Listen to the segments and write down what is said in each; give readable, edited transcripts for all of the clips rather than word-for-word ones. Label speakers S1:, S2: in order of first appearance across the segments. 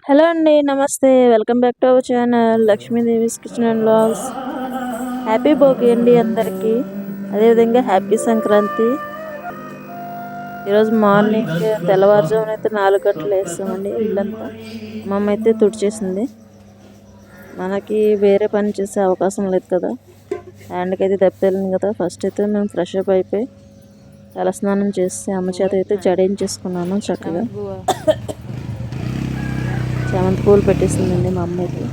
S1: Hello అండి, నమస్తే. Welcome back to our channel Lakshmidevi's kitchen and vlogs. Happy Bhogi అండి అందరికీ. అదేవిధంగా హ్యాపీ సంక్రాంతి. ఈరోజు మార్నింగ్ తెల్లవారుజామున అయితే 4 గంటలు వేస్తామండి. ఇల్లంతా అమ్మమ్మ అయితే తుడిచేసింది. మనకి వేరే పని చేసే అవకాశం లేదు కదా, హ్యాండ్కి అయితే దెబ్బతలింది కదా. ఫస్ట్ అయితే మేము ఫ్రెష్ అప్ అయిపోయి తలస్నానం చేసి అమ్మ చేత అయితే జడేయించేసుకున్నాను. చక్కగా చామంతి పూలు పెట్టేసిందండి మా అమ్మ అయితే.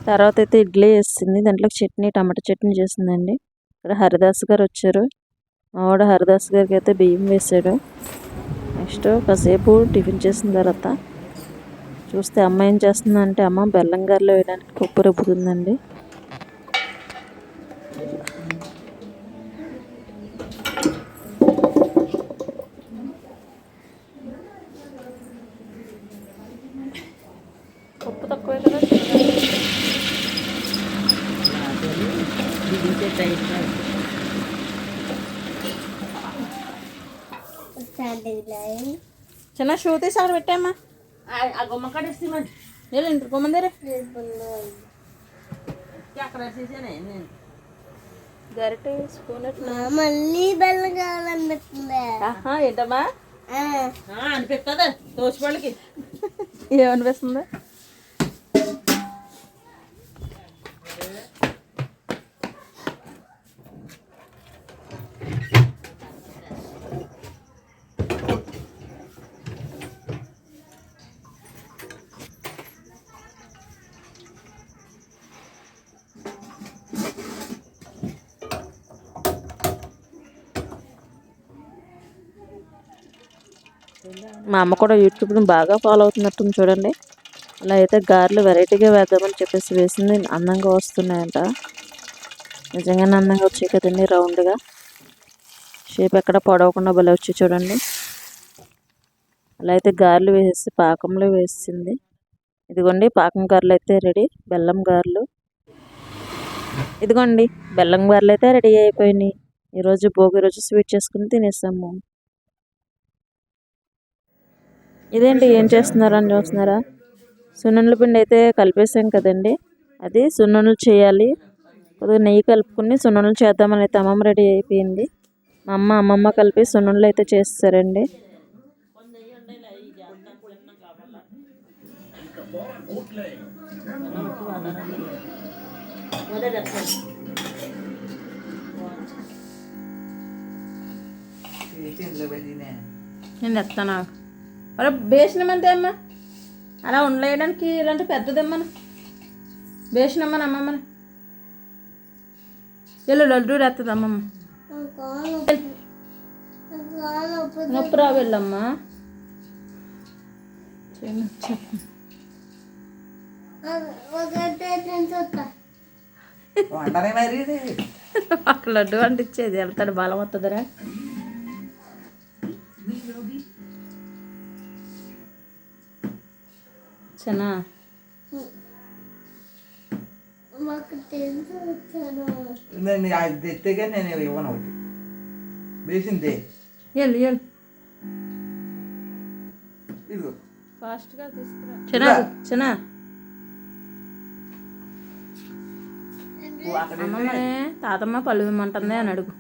S1: తర్వాత అయితే ఇడ్లీ వేసింది, దాంట్లో చట్నీ, టమాటా చట్నీ చేసిందండి. ఇక్కడ హరిదాస్ గారు వచ్చారు. మా వాడు హరిదాస్ గారికి అయితే బియ్యం వేసాడు. నెక్స్ట్ కాసేపు టిఫిన్ చేసిన తర్వాత చూస్తే అమ్మ ఏం చేస్తుందంటే, అమ్మ బెల్లం గారెలు వేయడానికి పప్పు రుబ్బుతుందండి. పప్పు తక్కువే కదా, చిన్న షూ తీసి అక్కడ పెట్టామ్మా. ఆ గుమ్మ కడేస్తామండి, గుమ్మందరే గరిటె స్పూన్
S2: మళ్ళీ బెల్లం కావాలనిపిస్తుంది.
S1: ఏంటమ్మా అనిపిస్తుందా తోసిపళ్ళకి? ఏమనిపిస్తుంది? మా అమ్మ కూడా యూట్యూబ్ని బాగా ఫాలో అవుతున్నట్టుంది చూడండి. అలా అయితే గారెలు వెరైటీగా వేద్దామని చెప్పేసి వేసింది. అందంగా వస్తున్నాయంట, నిజంగానే అందంగా వచ్చాయి కదండి. రౌండ్గా షేప్ ఎక్కడ పొడవకుండా భలే వచ్చి చూడండి. అలా అయితే గారెలు వేసేసి పాకంలో వేసింది. ఇదిగోండి పాకం గారెలు అయితే రెడీ. బెల్లం గారెలు ఇదిగోండి, బెల్లం గారెలు అయితే రెడీ అయిపోయినాయి. ఈరోజు భోగి రోజు స్వీట్ చేసుకుని తినేసాము. ఇదేంటి ఏం చేస్తున్నారని చూస్తున్నారా? సున్నుండల పిండి అయితే కలిపేసాం కదండి, అది సున్నుండలు చేయాలి. కొద్దిగా నెయ్యి కలుపుకుని సున్నుండలు చేద్దామని అయితే అమ్మమ్మ రెడీ అయిపోయింది. మా అమ్మమ్మ కలిపి సున్నుండలు అయితే చేస్తారండి. నేను తెస్తాను. అరే బేసినమంతే అమ్మ, అలా ఉండలేయడానికి ఇలాంటి పెద్దదమ్మను బేసినమ్మని అమ్మమ్మని వెళ్ళు. లడ్డు వేస్తుంది అమ్మమ్మ. నొప్పి రా వెళ్ళమ్మా. ఒక లడ్డు అంటే ఇచ్చేది వెళ్తాడు, బలం వస్తుందిరా. చనా
S3: తెత్తేగా నేను ఇవ్వను ఒకటి వేసిందే.
S1: వెళ్ళు వెళ్ళు, ఫాస్ట్గా తీసుకురా. చనా చనా అమ్మమ్మనే తాతమ్మ పళ్ళు ఇమ్మంటుంది అని అడుగు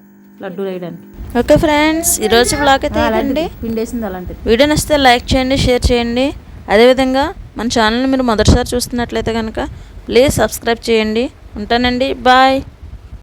S1: లడ్డు వేయడానికి. ఓకే ఫ్రెండ్స్, ఈరోజు బ్లాగ్ అయితే అలాంటి పిండేసింది. అలాంటిది వీడియో నచ్చితే లైక్ చేయండి, షేర్ చేయండి. అదేవిధంగా మన ఛానల్ని మీరు మొదటిసారి చూస్తున్నట్లయితే కనుక ప్లీజ్ సబ్స్క్రైబ్ చేయండి. ఉంటానండి, బాయ్.